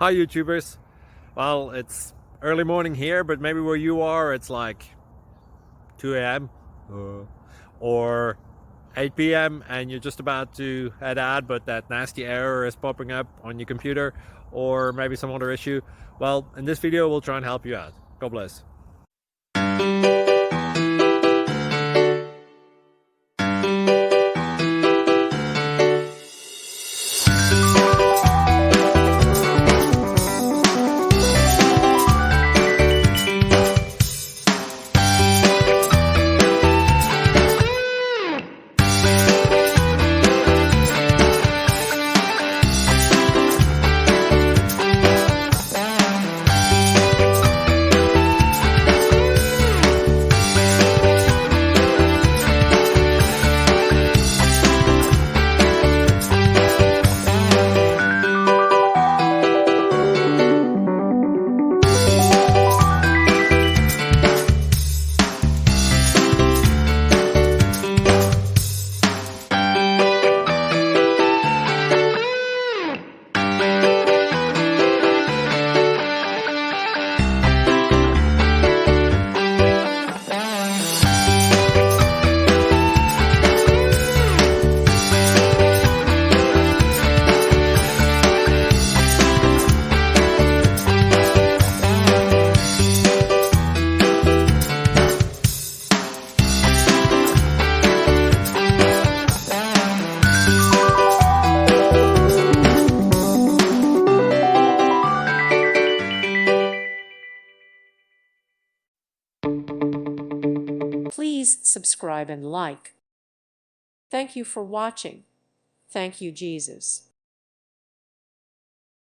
Hi YouTubers. Well, it's early morning here, but maybe where you are it's like 2 a.m. or 8 p.m. and you're just about to head out, but that nasty error is popping up on your computer, or maybe some other issue. Well, in this video we'll try and help you out. God bless. Please subscribe and like. Thank you for watching. Thank you, Jesus.